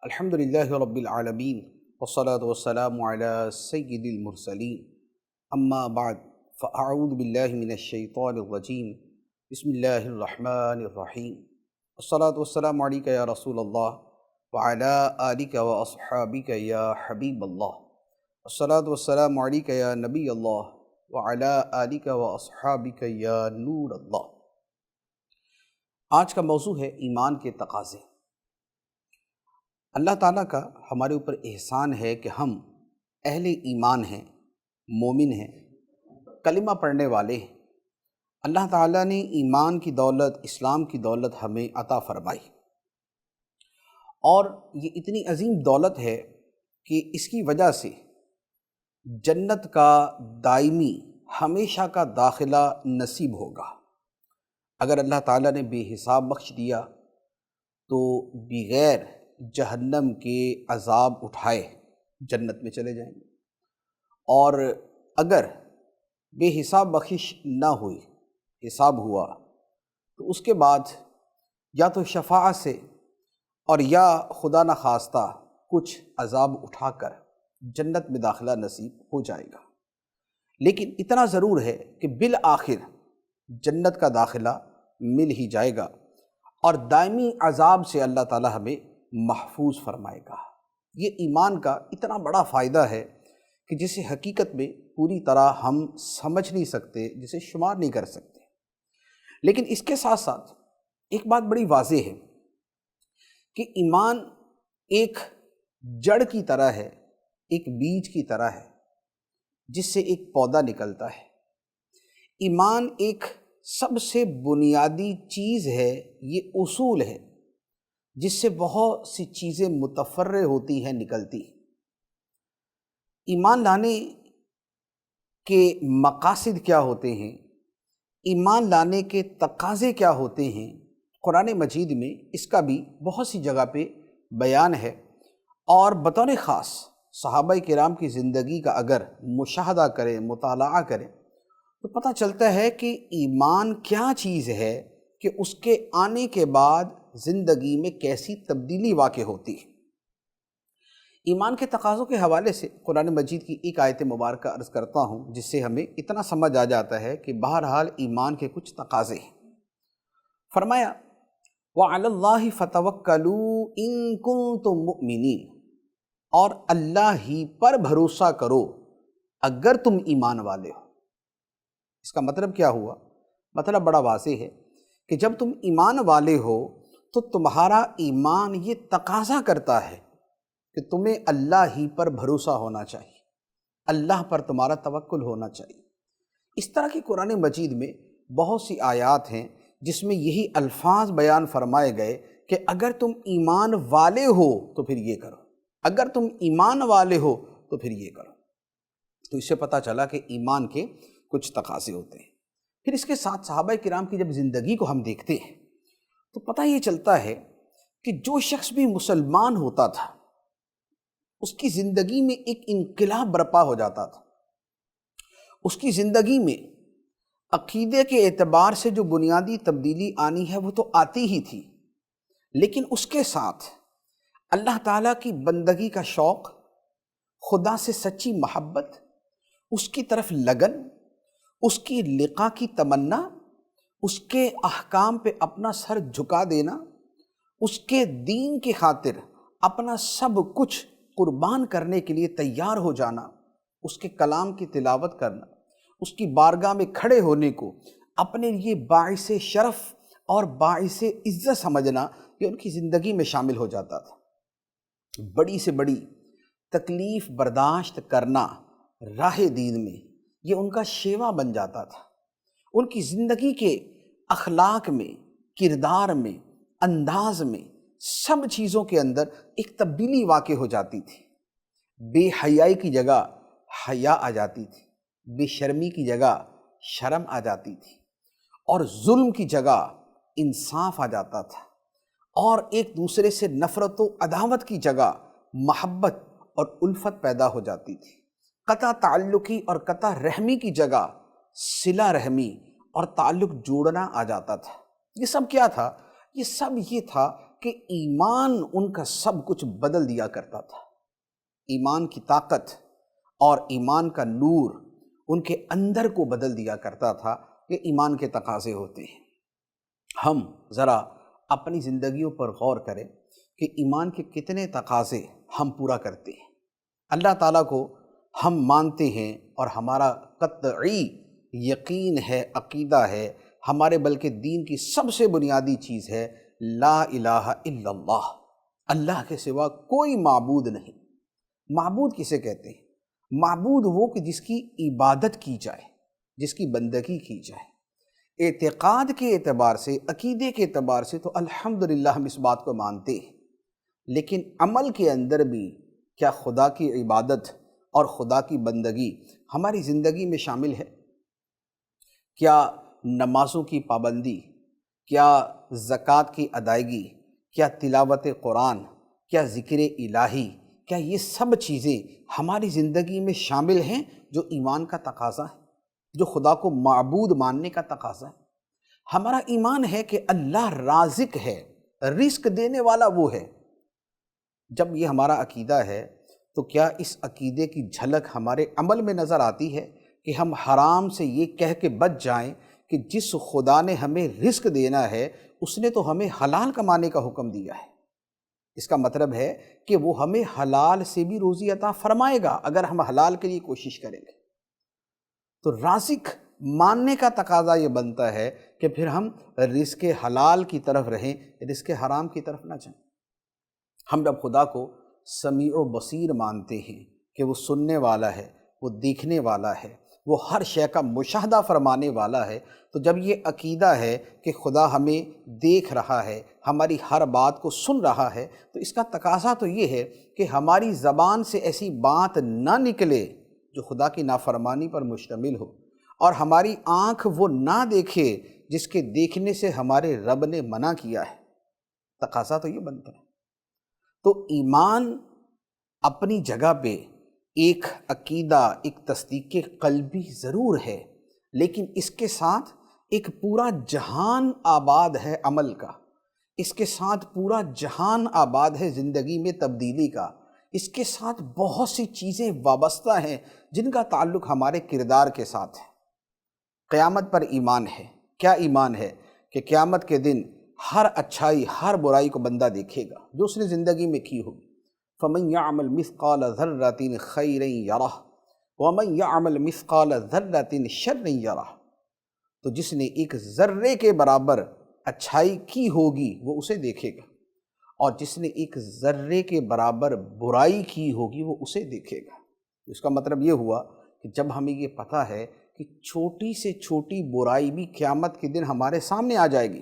الحمد للہ رب العالمین والصلاة والسلام علی سید المرسلین اما بعد فاعوذ باللہ من الشیطان الرجیم بسم اللہ الرحمن الرحیم والصلاة والسلام علیک یا رسول اللہ وعلی آلک واصحابک یا حبیب اللہ والصلاة والسلام علیک یا نبی اللہ وعلی آلک واصحابک یا نور اللہ۔ آج کا موضوع ہے ایمان کے تقاضے۔ اللہ تعالیٰ کا ہمارے اوپر احسان ہے کہ ہم اہل ایمان ہیں، مومن ہیں، کلمہ پڑھنے والے ہیں۔ اللہ تعالیٰ نے ایمان کی دولت، اسلام کی دولت ہمیں عطا فرمائی، اور یہ اتنی عظیم دولت ہے کہ اس کی وجہ سے جنت کا دائمی ہمیشہ کا داخلہ نصیب ہوگا۔ اگر اللہ تعالیٰ نے بے حساب بخش دیا تو بغیر جہنم کے عذاب اٹھائے جنت میں چلے جائیں گے، اور اگر بے حساب بخشش نہ ہوئی، حساب ہوا، تو اس کے بعد یا تو شفاعت سے اور یا خدا نخواستہ کچھ عذاب اٹھا کر جنت میں داخلہ نصیب ہو جائے گا۔ لیکن اتنا ضرور ہے کہ بالآخر جنت کا داخلہ مل ہی جائے گا، اور دائمی عذاب سے اللہ تعالی ہمیں محفوظ فرمائے گا۔ یہ ایمان کا اتنا بڑا فائدہ ہے کہ جسے حقیقت میں پوری طرح ہم سمجھ نہیں سکتے، جسے شمار نہیں کر سکتے۔ لیکن اس کے ساتھ ساتھ ایک بات بڑی واضح ہے کہ ایمان ایک جڑ کی طرح ہے، ایک بیج کی طرح ہے جس سے ایک پودا نکلتا ہے۔ ایمان ایک سب سے بنیادی چیز ہے، یہ اصول ہے جس سے بہت سی چیزیں متفرع ہوتی ہیں، نکلتی ہیں۔ ایمان لانے کے مقاصد کیا ہوتے ہیں، ایمان لانے کے تقاضے کیا ہوتے ہیں، قرآن مجید میں اس کا بھی بہت سی جگہ پہ بیان ہے، اور بطور خاص صحابہ کرام کی زندگی کا اگر مشاہدہ کریں، مطالعہ کریں، تو پتہ چلتا ہے کہ ایمان کیا چیز ہے کہ اس کے آنے کے بعد زندگی میں کیسی تبدیلی واقع ہوتی ہے۔ ایمان کے تقاضوں کے حوالے سے قرآن مجید کی ایک آیت مبارکہ عرض کرتا ہوں، جس سے ہمیں اتنا سمجھ آ جاتا ہے کہ بہرحال ایمان کے کچھ تقاضے ہیں۔ فرمایا وَعَلَى اللَّهِ فَتَوَكَّلُوا إِن كُنتُم مُؤْمِنِينَ، اور اللہ ہی پر بھروسہ کرو اگر تم ایمان والے ہو۔ اس کا مطلب کیا ہوا؟ مطلب بڑا واضح ہے کہ جب تم ایمان والے ہو تو تمہارا ایمان یہ تقاضا کرتا ہے کہ تمہیں اللہ ہی پر بھروسہ ہونا چاہیے، اللہ پر تمہارا توکل ہونا چاہیے۔ اس طرح کی قرآن مجید میں بہت سی آیات ہیں جس میں یہی الفاظ بیان فرمائے گئے کہ اگر تم ایمان والے ہو تو پھر یہ کرو، اگر تم ایمان والے ہو تو پھر یہ کرو۔ تو اس سے پتہ چلا کہ ایمان کے کچھ تقاضے ہوتے ہیں۔ پھر اس کے ساتھ صحابہ کرام کی جب زندگی کو ہم دیکھتے ہیں تو پتہ یہ چلتا ہے کہ جو شخص بھی مسلمان ہوتا تھا اس کی زندگی میں ایک انقلاب برپا ہو جاتا تھا۔ اس کی زندگی میں عقیدے کے اعتبار سے جو بنیادی تبدیلی آنی ہے وہ تو آتی ہی تھی، لیکن اس کے ساتھ اللہ تعالیٰ کی بندگی کا شوق، خدا سے سچی محبت، اس کی طرف لگن، اس کی لقاء کی تمنا، اس کے احکام پہ اپنا سر جھکا دینا، اس کے دین کی خاطر اپنا سب کچھ قربان کرنے کے لیے تیار ہو جانا، اس کے کلام کی تلاوت کرنا، اس کی بارگاہ میں کھڑے ہونے کو اپنے لیے باعث شرف اور باعث عزت سمجھنا، یہ ان کی زندگی میں شامل ہو جاتا تھا۔ بڑی سے بڑی تکلیف برداشت کرنا راہ دین میں یہ ان کا شیوا بن جاتا تھا۔ ان کی زندگی کے اخلاق میں، کردار میں، انداز میں، سب چیزوں کے اندر ایک تبدیلی واقع ہو جاتی تھی۔ بے حیائی کی جگہ حیا آ جاتی تھی، بے شرمی کی جگہ شرم آ جاتی تھی، اور ظلم کی جگہ انصاف آ جاتا تھا، اور ایک دوسرے سے نفرت و عداوت کی جگہ محبت اور الفت پیدا ہو جاتی تھی۔ قطع تعلقی اور قطع رحمی کی جگہ صلہ رحمی اور تعلق جوڑنا آ جاتا تھا۔ یہ سب کیا تھا؟ یہ سب یہ تھا کہ ایمان ان کا سب کچھ بدل دیا کرتا تھا۔ ایمان کی طاقت اور ایمان کا نور ان کے اندر کو بدل دیا کرتا تھا۔ یہ ایمان کے تقاضے ہوتے ہیں۔ ہم ذرا اپنی زندگیوں پر غور کریں کہ ایمان کے کتنے تقاضے ہم پورا کرتے ہیں۔ اللہ تعالیٰ کو ہم مانتے ہیں اور ہمارا قطعی یقین ہے، عقیدہ ہے، ہمارے بلکہ دین کی سب سے بنیادی چیز ہے لا الہ الا اللہ، اللہ کے سوا کوئی معبود نہیں۔ معبود کسے کہتے ہیں؟ معبود وہ کہ جس کی عبادت کی جائے، جس کی بندگی کی جائے۔ اعتقاد کے اعتبار سے، عقیدے کے اعتبار سے تو الحمدللہ ہم اس بات کو مانتے ہیں، لیکن عمل کے اندر بھی کیا خدا کی عبادت اور خدا کی بندگی ہماری زندگی میں شامل ہے؟ کیا نمازوں کی پابندی، کیا زکوٰۃ کی ادائیگی، کیا تلاوت قرآن، کیا ذکر الہی، کیا یہ سب چیزیں ہماری زندگی میں شامل ہیں جو ایمان کا تقاضا ہے، جو خدا کو معبود ماننے کا تقاضا ہے؟ ہمارا ایمان ہے کہ اللہ رازق ہے، رزق دینے والا وہ ہے۔ جب یہ ہمارا عقیدہ ہے تو کیا اس عقیدے کی جھلک ہمارے عمل میں نظر آتی ہے کہ ہم حرام سے یہ کہہ کے بچ جائیں کہ جس خدا نے ہمیں رزق دینا ہے اس نے تو ہمیں حلال کمانے کا حکم دیا ہے۔ اس کا مطلب ہے کہ وہ ہمیں حلال سے بھی روزی عطا فرمائے گا اگر ہم حلال کے لیے کوشش کریں گے۔ تو رازق ماننے کا تقاضا یہ بنتا ہے کہ پھر ہم رزق حلال کی طرف رہیں، رزق حرام کی طرف نہ جائیں۔ ہم جب خدا کو سمیع و بصیر مانتے ہیں کہ وہ سننے والا ہے، وہ دیکھنے والا ہے، وہ ہر شے کا مشاہدہ فرمانے والا ہے، تو جب یہ عقیدہ ہے کہ خدا ہمیں دیکھ رہا ہے، ہماری ہر بات کو سن رہا ہے، تو اس کا تقاضا تو یہ ہے کہ ہماری زبان سے ایسی بات نہ نکلے جو خدا کی نافرمانی پر مشتمل ہو، اور ہماری آنکھ وہ نہ دیکھے جس کے دیکھنے سے ہمارے رب نے منع کیا ہے۔ تقاضا تو یہ بنتا ہے۔ تو ایمان اپنی جگہ پہ ایک عقیدہ، ایک تصدیق قلبی ضرور ہے، لیکن اس کے ساتھ ایک پورا جہان آباد ہے عمل کا، اس کے ساتھ پورا جہان آباد ہے زندگی میں تبدیلی کا، اس کے ساتھ بہت سی چیزیں وابستہ ہیں جن کا تعلق ہمارے کردار کے ساتھ ہے۔ قیامت پر ایمان ہے۔ کیا ایمان ہے؟ کہ قیامت کے دن ہر اچھائی، ہر برائی کو بندہ دیکھے گا جو اس نے زندگی میں کی ہوگی۔ فَمَن يَعْمَلْ مِثْقَالَ ذَرَّةٍ خَيْرًا يَرَهُ وَمَن يَعْمَلْ مِثْقَالَ ذَرَّةٍ شَرًّا يَرَهُ، تو جس نے ایک ذرے کے برابر اچھائی کی ہوگی وہ اسے دیکھے گا، اور جس نے ایک ذرے کے برابر برائی کی ہوگی وہ اسے دیکھے گا۔ اس کا مطلب یہ ہوا کہ جب ہمیں یہ پتہ ہے کہ چھوٹی سے چھوٹی برائی بھی قیامت کے دن ہمارے سامنے آ جائے گی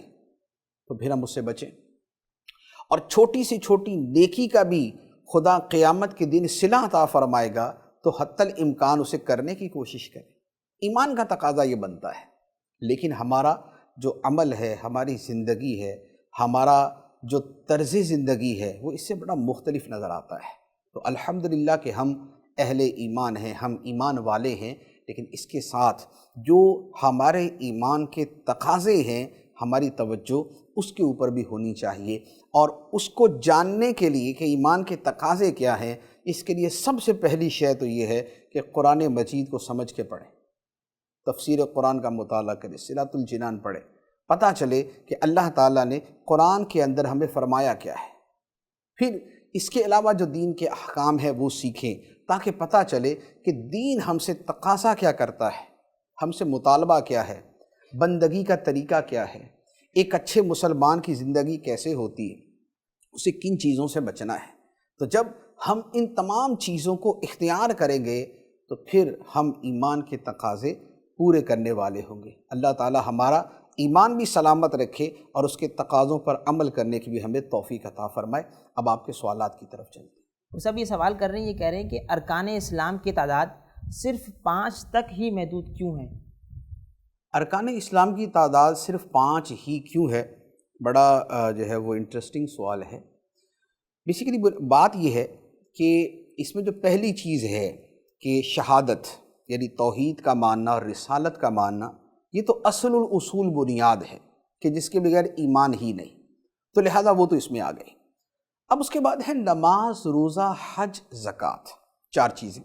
تو پھر ہم اس سے بچیں، اور چھوٹی سے چھوٹی نیکی کا بھی خدا قیامت کے دن صلہ عطا فرمائے گا تو حتی الامکان اسے کرنے کی کوشش کریں۔ ایمان کا تقاضا یہ بنتا ہے، لیکن ہمارا جو عمل ہے، ہماری زندگی ہے، ہمارا جو طرز زندگی ہے وہ اس سے بڑا مختلف نظر آتا ہے۔ تو الحمدللہ کہ ہم اہل ایمان ہیں، ہم ایمان والے ہیں، لیکن اس کے ساتھ جو ہمارے ایمان کے تقاضے ہیں ہماری توجہ اس کے اوپر بھی ہونی چاہیے، اور اس کو جاننے کے لیے کہ ایمان کے تقاضے کیا ہیں، اس کے لیے سب سے پہلی شے تو یہ ہے کہ قرآن مجید کو سمجھ کے پڑھیں، تفسیر قرآن کا مطالعہ کریں، صراط الجنان پڑھیں، پتہ چلے کہ اللہ تعالیٰ نے قرآن کے اندر ہمیں فرمایا کیا ہے۔ پھر اس کے علاوہ جو دین کے احکام ہے وہ سیکھیں تاکہ پتہ چلے کہ دین ہم سے تقاضا کیا کرتا ہے، ہم سے مطالبہ کیا ہے، بندگی کا طریقہ کیا ہے، ایک اچھے مسلمان کی زندگی کیسے ہوتی ہے، اسے کن چیزوں سے بچنا ہے۔ تو جب ہم ان تمام چیزوں کو اختیار کریں گے تو پھر ہم ایمان کے تقاضے پورے کرنے والے ہوں گے۔ اللہ تعالی ہمارا ایمان بھی سلامت رکھے اور اس کے تقاضوں پر عمل کرنے کی بھی ہمیں توفیق عطا فرمائے۔ اب آپ کے سوالات کی طرف چلتے ہیں۔ سب یہ سوال کر رہے ہیں، یہ کہہ رہے ہیں کہ ارکان اسلام کی تعداد صرف 5 تک ہی محدود کیوں ہے؟ ارکان اسلام کی تعداد صرف 5 ہی کیوں ہے؟ بڑا جو ہے وہ انٹرسٹنگ سوال ہے۔ بیسیکلی بات یہ ہے کہ اس میں جو پہلی چیز ہے کہ شہادت یعنی توحید کا ماننا اور رسالت کا ماننا، یہ تو اصل الاصول بنیاد ہے کہ جس کے بغیر ایمان ہی نہیں۔ تو لہذا وہ تو اس میں آ گئی۔ اب اس کے بعد ہے نماز، روزہ، حج، زکوٰۃ، 4 چیزیں۔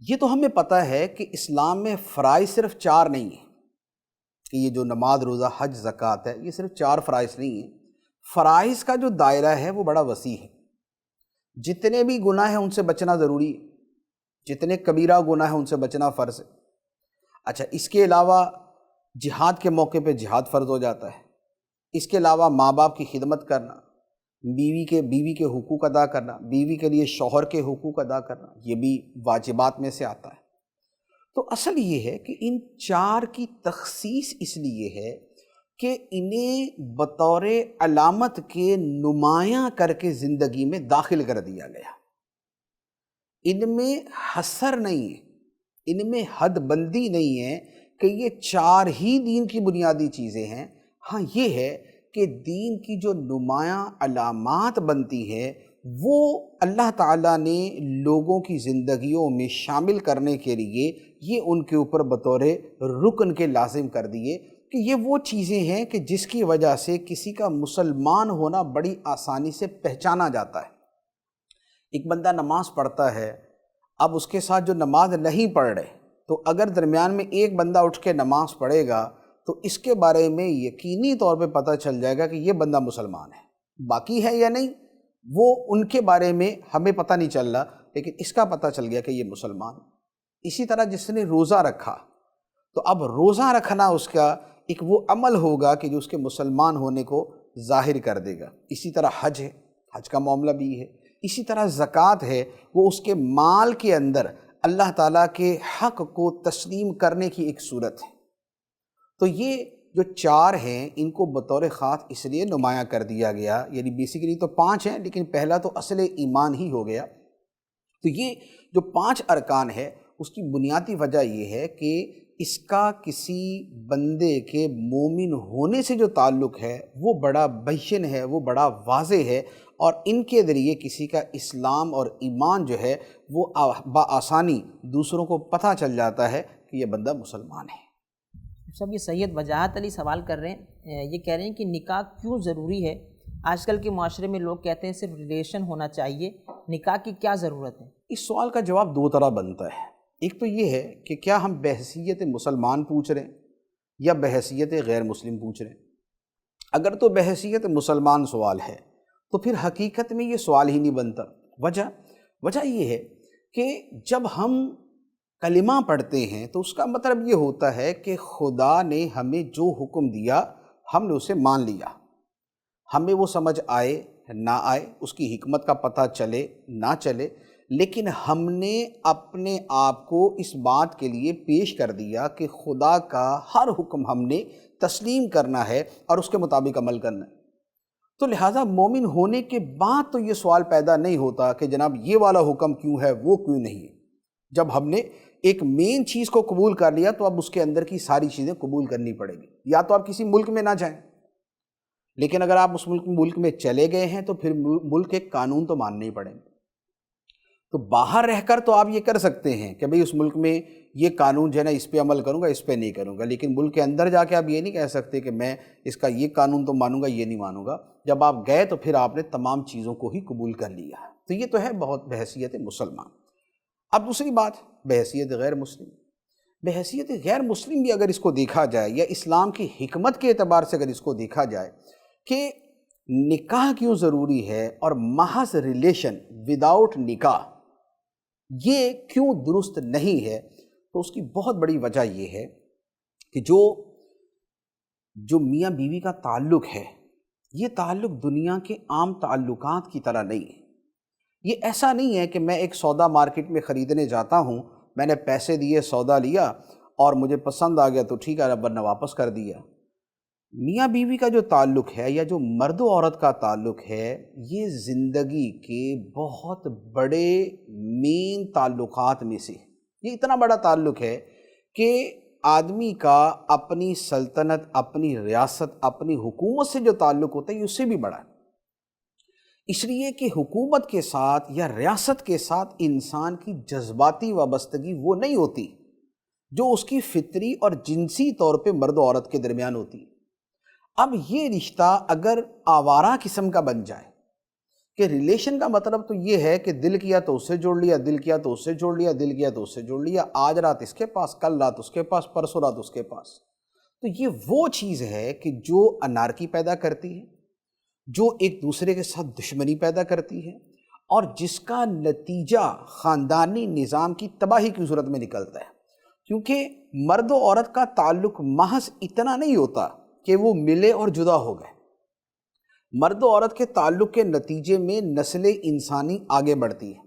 یہ تو ہمیں پتہ ہے کہ اسلام میں فرائض صرف 4 نہیں ہیں، کہ یہ جو نماز، روزہ، حج، زکوٰۃ ہے، یہ صرف 4 فرائض نہیں ہیں۔ فرائض کا جو دائرہ ہے وہ بڑا وسیع ہے۔ جتنے بھی گناہ ہیں ان سے بچنا ضروری ہے، جتنے کبیرہ گناہ ہیں ان سے بچنا فرض ہے۔ اچھا، اس کے علاوہ جہاد کے موقع پہ جہاد فرض ہو جاتا ہے۔ اس کے علاوہ ماں باپ کی خدمت کرنا، بیوی کے حقوق ادا کرنا، بیوی کے لیے شوہر کے حقوق ادا کرنا، یہ بھی واجبات میں سے آتا ہے۔ تو اصل یہ ہے کہ ان 4 کی تخصیص اس لیے ہے کہ انہیں بطور علامت کے نمایاں کر کے زندگی میں داخل کر دیا گیا۔ ان میں حصر نہیں ہے، ان میں حد بندی نہیں ہے کہ یہ 4 ہی دین کی بنیادی چیزیں ہیں۔ ہاں یہ ہے کہ دین کی جو نمایاں علامات بنتی ہے وہ اللہ تعالیٰ نے لوگوں کی زندگیوں میں شامل کرنے کے لیے یہ ان کے اوپر بطور رکن کے لازم کر دیے کہ یہ وہ چیزیں ہیں کہ جس کی وجہ سے کسی کا مسلمان ہونا بڑی آسانی سے پہچانا جاتا ہے۔ ایک بندہ نماز پڑھتا ہے، اب اس کے ساتھ جو نماز نہیں پڑھ رہے، تو اگر درمیان میں ایک بندہ اٹھ کے نماز پڑھے گا تو اس کے بارے میں یقینی طور پہ پتہ چل جائے گا کہ یہ بندہ مسلمان ہے۔ باقی ہے یا نہیں وہ ان کے بارے میں ہمیں پتہ نہیں چل رہا، لیکن اس کا پتہ چل گیا کہ یہ مسلمان۔ اسی طرح جس نے روزہ رکھا، تو اب روزہ رکھنا اس کا ایک وہ عمل ہوگا کہ جو اس کے مسلمان ہونے کو ظاہر کر دے گا۔ اسی طرح حج ہے، حج کا معاملہ بھی ہے۔ اسی طرح زکوٰۃ ہے، وہ اس کے مال کے اندر اللہ تعالیٰ کے حق کو تسلیم کرنے کی ایک صورت ہے۔ تو یہ جو 4 ہیں ان کو بطور خاص اس لیے نمایاں کر دیا گیا، یعنی بیسیکلی تو 5 ہیں لیکن پہلا تو اصل ایمان ہی ہو گیا۔ تو یہ جو 5 ارکان ہے اس کی بنیادی وجہ یہ ہے کہ اس کا کسی بندے کے مومن ہونے سے جو تعلق ہے وہ بڑا بیان ہے، وہ بڑا واضح ہے، اور ان کے ذریعے کسی کا اسلام اور ایمان جو ہے وہ بآسانی دوسروں کو پتہ چل جاتا ہے کہ یہ بندہ مسلمان ہے۔ صاحب یہ سید وجاہت علی سوال کر رہے ہیں، یہ کہہ رہے ہیں کہ نکاح کیوں ضروری ہے؟ آج کل کے معاشرے میں لوگ کہتے ہیں صرف ریلیشن ہونا چاہیے، نکاح کی کیا ضرورت ہے؟ اس سوال کا جواب 2 طرح بنتا ہے۔ ایک تو یہ ہے کہ کیا ہم بحیثیت مسلمان پوچھ رہے ہیں یا بحیثیت غیر مسلم پوچھ رہے ہیں۔ اگر تو بحیثیت مسلمان سوال ہے تو پھر حقیقت میں یہ سوال ہی نہیں بنتا۔ وجہ یہ ہے کہ جب ہم کلمہ پڑھتے ہیں تو اس کا مطلب یہ ہوتا ہے کہ خدا نے ہمیں جو حکم دیا ہم نے اسے مان لیا، ہمیں وہ سمجھ آئے نہ آئے، اس کی حکمت کا پتہ چلے نہ چلے، لیکن ہم نے اپنے آپ کو اس بات کے لیے پیش کر دیا کہ خدا کا ہر حکم ہم نے تسلیم کرنا ہے اور اس کے مطابق عمل کرنا ہے۔ تو لہٰذا مومن ہونے کے بعد تو یہ سوال پیدا نہیں ہوتا کہ جناب یہ والا حکم کیوں ہے، وہ کیوں نہیں ہے۔ جب ہم نے ایک مین چیز کو قبول کر لیا تو اب اس کے اندر کی ساری چیزیں قبول کرنی پڑے گی۔ یا تو آپ کسی ملک میں نہ جائیں، لیکن اگر آپ اس ملک میں چلے گئے ہیں تو پھر ملک کے قانون تو ماننے ہی پڑیں گے۔ تو باہر رہ کر تو آپ یہ کر سکتے ہیں کہ بھئی اس ملک میں یہ قانون جو ہے نا اس پہ عمل کروں گا، اس پہ نہیں کروں گا، لیکن ملک کے اندر جا کے آپ یہ نہیں کہہ سکتے کہ میں اس کا یہ قانون تو مانوں گا، یہ نہیں مانوں گا۔ جب آپ گئے تو پھر آپ نے تمام چیزوں کو ہی قبول کر لیا۔ تو یہ تو ہے بہت بحیثیت مسلمان۔ اب دوسری بات بحیثیت غیر مسلم۔ بحیثیت غیر مسلم بھی اگر اس کو دیکھا جائے یا اسلام کی حکمت کے اعتبار سے اگر اس کو دیکھا جائے کہ نکاح کیوں ضروری ہے اور محض ریلیشن وداؤٹ نکاح یہ کیوں درست نہیں ہے، تو اس کی بہت بڑی وجہ یہ ہے کہ جو میاں بیوی کا تعلق ہے یہ تعلق دنیا کے عام تعلقات کی طرح نہیں ہے۔ یہ ایسا نہیں ہے کہ میں ایک سودا مارکیٹ میں خریدنے جاتا ہوں، میں نے پیسے دیے، سودا لیا اور مجھے پسند آ گیا تو ٹھیک ہے ورنہ واپس کر دیا۔ میاں بیوی کا جو تعلق ہے یا جو مرد و عورت کا تعلق ہے یہ زندگی کے بہت بڑے مین تعلقات میں سے یہ اتنا بڑا تعلق ہے کہ آدمی کا اپنی سلطنت، اپنی ریاست، اپنی حکومت سے جو تعلق ہوتا ہے یہ اس سے بھی بڑا ہے۔ اس لیے کہ حکومت کے ساتھ یا ریاست کے ساتھ انسان کی جذباتی وابستگی وہ نہیں ہوتی جو اس کی فطری اور جنسی طور پہ مرد و عورت کے درمیان ہوتی ہے۔ اب یہ رشتہ اگر آوارہ قسم کا بن جائے کہ ریلیشن کا مطلب تو یہ ہے کہ دل کیا تو اس سے جوڑ لیا، دل کیا تو اس سے جوڑ لیا، دل کیا تو اس سے جوڑ لیا، آج رات اس کے پاس، کل رات اس کے پاس، پرسوں رات اس کے پاس، تو یہ وہ چیز ہے کہ جو انارکی پیدا کرتی ہے، جو ایک دوسرے کے ساتھ دشمنی پیدا کرتی ہے، اور جس کا نتیجہ خاندانی نظام کی تباہی کی صورت میں نکلتا ہے۔ کیونکہ مرد و عورت کا تعلق محض اتنا نہیں ہوتا کہ وہ ملے اور جدا ہو گئے، مرد و عورت کے تعلق کے نتیجے میں نسل انسانی آگے بڑھتی ہے۔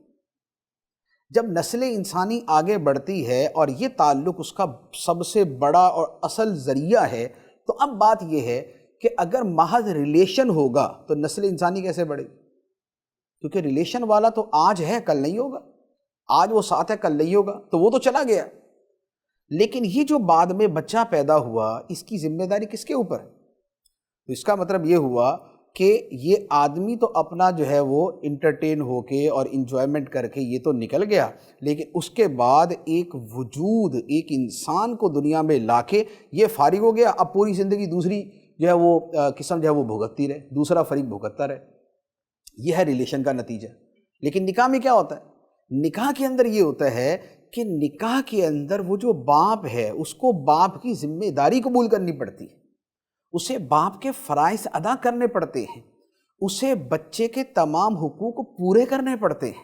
جب نسل انسانی آگے بڑھتی ہے اور یہ تعلق اس کا سب سے بڑا اور اصل ذریعہ ہے، تو اب بات یہ ہے کہ اگر محض ریلیشن ہوگا تو نسل انسانی کیسے بڑھے گی؟ کیونکہ ریلیشن والا تو آج ہے، کل نہیں ہوگا، آج وہ ساتھ ہے، کل نہیں ہوگا، تو وہ تو چلا گیا۔ لیکن یہ جو بعد میں بچہ پیدا ہوا، اس کی ذمہ داری کس کے اوپر ہے؟ تو اس کا مطلب یہ ہوا کہ یہ آدمی تو اپنا جو ہے وہ انٹرٹین ہو کے اور انجوائمنٹ کر کے یہ تو نکل گیا، لیکن اس کے بعد ایک وجود، ایک انسان کو دنیا میں لا کے یہ فارغ ہو گیا، اب پوری زندگی دوسری جو ہے وہ قسم جو ہے وہ بھگتتی رہے، دوسرا فریق بھگتتا رہے۔ یہ ہے ریلیشن کا نتیجہ۔ لیکن نکاح میں کیا ہوتا ہے؟ نکاح کے اندر یہ ہوتا ہے کہ نکاح کے اندر وہ جو باپ ہے اس کو باپ کی ذمہ داری قبول کرنی پڑتی ہے، اسے باپ کے فرائض ادا کرنے پڑتے ہیں، اسے بچے کے تمام حقوق پورے کرنے پڑتے ہیں۔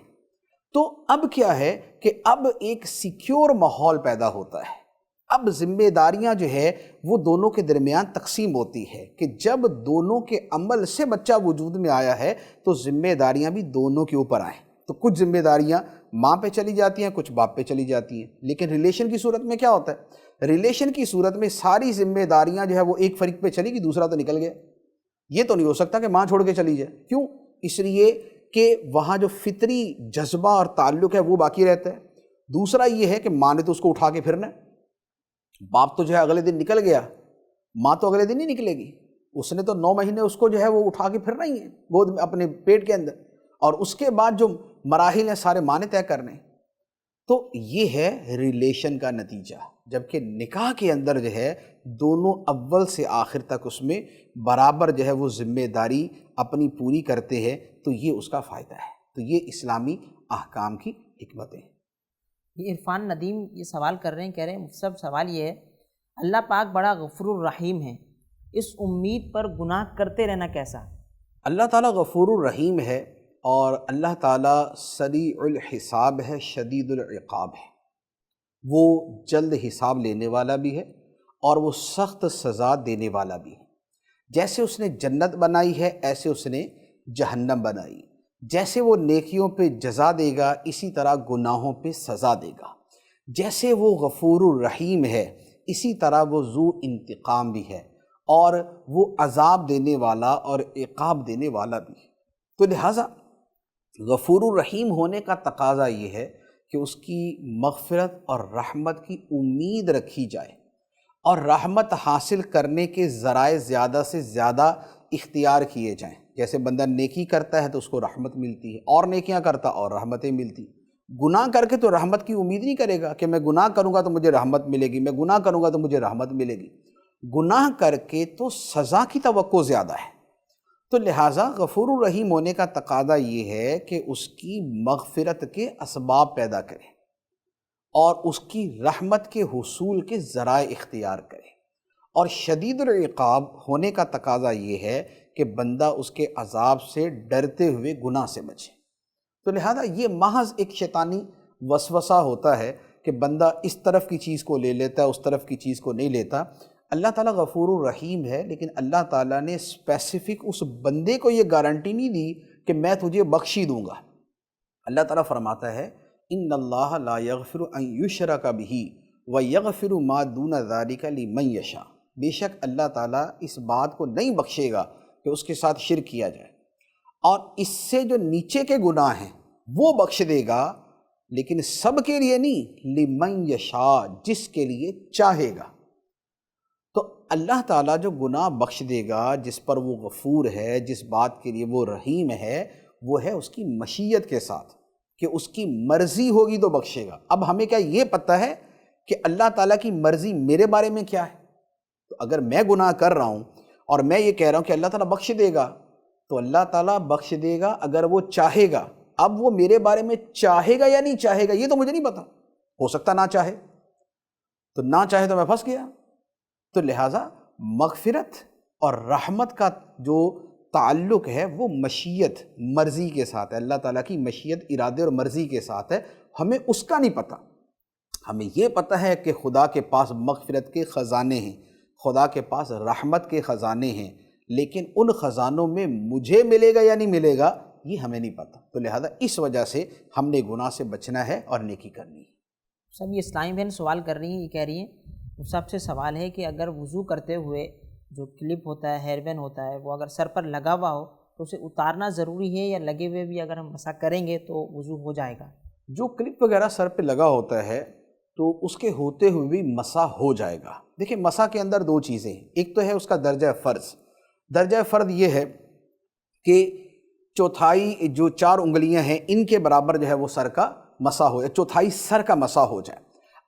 تو اب کیا ہے کہ اب ایک سیکیور ماحول پیدا ہوتا ہے، اب ذمہ داریاں جو ہے وہ دونوں کے درمیان تقسیم ہوتی ہے کہ جب دونوں کے عمل سے بچہ وجود میں آیا ہے تو ذمہ داریاں بھی دونوں کے اوپر آئیں۔ تو کچھ ذمہ داریاں ماں پہ چلی جاتی ہیں، کچھ باپ پہ چلی جاتی ہیں۔ لیکن ریلیشن کی صورت میں کیا ہوتا ہے؟ ریلیشن کی صورت میں ساری ذمہ داریاں جو ہے وہ ایک فریق پہ چلی گی، دوسرا تو نکل گیا۔ یہ تو نہیں ہو سکتا کہ ماں چھوڑ کے چلی جائے۔ کیوں؟ اس لیے کہ وہاں جو فطری جذبہ اور تعلق ہے وہ باقی رہتا ہے۔ دوسرا یہ ہے کہ ماں نے تو اس کو اٹھا کے پھرنا ہے، باپ تو جو ہے اگلے دن نکل گیا، ماں تو اگلے دن نہیں نکلے گی، اس نے تو 9 مہینے اس کو جو ہے وہ اٹھا کے پھرنا ہی ہے گود میں اپنے پیٹ کے اندر، اور اس کے بعد جو مراحل ہیں سارے ماں نے طے کرنے۔ تو یہ ہے ریلیشن کا نتیجہ، جبکہ نکاح کے اندر جو ہے دونوں اول سے آخر تک اس میں برابر جو ہے وہ ذمہ داری اپنی پوری کرتے ہیں، تو یہ اس کا فائدہ ہے۔ تو یہ اسلامی احکام کی حکمتیں ہیں۔ یہ عرفان ندیم یہ سوال کر رہے ہیں، کہہ رہے ہیں سب سوال یہ ہے، اللہ پاک بڑا غفور الرحیم ہے، اس امید پر گناہ کرتے رہنا کیسا؟ اللہ تعالیٰ غفور الرحیم ہے، اور اللہ تعالیٰ سریع الحساب ہے، شدید العقاب ہے۔ وہ جلد حساب لینے والا بھی ہے اور وہ سخت سزا دینے والا بھی ہے۔ جیسے اس نے جنت بنائی ہے ایسے اس نے جہنم بنائی، جیسے وہ نیکیوں پہ جزا دے گا اسی طرح گناہوں پہ سزا دے گا۔ جیسے وہ غفور الرحیم ہے اسی طرح وہ ذو انتقام بھی ہے، اور وہ عذاب دینے والا اور عقاب دینے والا بھی ہے۔ تو لہٰذا غفور الرحیم ہونے کا تقاضا یہ ہے کہ اس کی مغفرت اور رحمت کی امید رکھی جائے، اور رحمت حاصل کرنے کے ذرائع زیادہ سے زیادہ اختیار کیے جائیں۔ جیسے بندہ نیکی کرتا ہے تو اس کو رحمت ملتی ہے، اور نیکیاں کرتا اور رحمتیں ملتی۔ گناہ کر کے تو رحمت کی امید نہیں کرے گا کہ میں گناہ کروں گا تو مجھے رحمت ملے گی، میں گناہ کروں گا تو مجھے رحمت ملے گی۔ گناہ کر کے تو سزا کی توقع زیادہ ہے۔ تو لہٰذا غفور الرحیم ہونے کا تقاضا یہ ہے کہ اس کی مغفرت کے اسباب پیدا کرے اور اس کی رحمت کے حصول کے ذرائع اختیار کرے، اور شدید العقاب ہونے کا تقاضا یہ ہے کہ بندہ اس کے عذاب سے ڈرتے ہوئے گناہ سے بچے۔ تو لہذا یہ محض ایک شیطانی وسوسہ ہوتا ہے کہ بندہ اس طرف کی چیز کو لے لیتا ہے، اس طرف کی چیز کو نہیں لیتا۔ اللہ تعالیٰ غفور الرحیم ہے، لیکن اللہ تعالیٰ نے اسپیسیفک اس بندے کو یہ گارنٹی نہیں دی کہ میں تجھے بخشی دوں گا۔ اللہ تعالیٰ فرماتا ہے ان اللہ لا یغفر ان یشرک بہ ویغفر ما دون ذلک لمن یشاء، بے شک اللہ تعالیٰ اس بات کو نہیں بخشے گا کہ اس کے ساتھ شرک کیا جائے، اور اس سے جو نیچے کے گناہ ہیں وہ بخش دے گا، لیکن سب کے لیے نہیں، لمن یشاء، جس کے لیے چاہے گا۔ تو اللہ تعالیٰ جو گناہ بخش دے گا، جس پر وہ غفور ہے، جس بات کے لیے وہ رحیم ہے، وہ ہے اس کی مشیت کے ساتھ، کہ اس کی مرضی ہوگی تو بخشے گا۔ اب ہمیں کیا یہ پتہ ہے کہ اللہ تعالیٰ کی مرضی میرے بارے میں کیا ہے؟ تو اگر میں گناہ کر رہا ہوں اور میں یہ کہہ رہا ہوں کہ اللہ تعالیٰ بخش دے گا، تو اللہ تعالیٰ بخش دے گا اگر وہ چاہے گا۔ اب وہ میرے بارے میں چاہے گا یا نہیں چاہے گا یہ تو مجھے نہیں پتا، ہو سکتا نہ چاہے، تو نہ چاہے تو میں پھنس گیا۔ تو لہٰذا مغفرت اور رحمت کا جو تعلق ہے وہ مشیت، مرضی کے ساتھ ہے، اللہ تعالیٰ کی مشیت، ارادے اور مرضی کے ساتھ ہے۔ ہمیں اس کا نہیں پتہ، ہمیں یہ پتہ ہے کہ خدا کے پاس مغفرت کے خزانے ہیں، خدا کے پاس رحمت کے خزانے ہیں، لیکن ان خزانوں میں مجھے ملے گا یا نہیں ملے گا یہ ہمیں نہیں پتہ۔ تو لہذا اس وجہ سے ہم نے گناہ سے بچنا ہے اور نیکی کرنی ہے۔ سب یہ اسلامی بہن سوال کر رہی ہیں، یہ کہہ رہی ہیں سب سے سوال ہے کہ اگر وضو کرتے ہوئے جو کلپ ہوتا ہے، ہیئر بین ہوتا ہے، وہ اگر سر پر لگا ہوا ہو تو اسے اتارنا ضروری ہے یا لگے ہوئے بھی اگر ہم مسح کریں گے تو وضو ہو جائے گا؟ جو کلپ وغیرہ سر پہ لگا ہوتا ہے تو اس کے ہوتے ہوئے بھی مسح ہو جائے گا۔ دیکھیں مسح کے اندر دو چیزیں ہیں، ایک تو ہے اس کا درجہ فرض۔ درجہ فرض یہ ہے کہ چوتھائی جو 4 انگلیاں ہیں ان کے برابر جو ہے وہ سر کا مسح ہو، چوتھائی سر کا مسح ہو جائے۔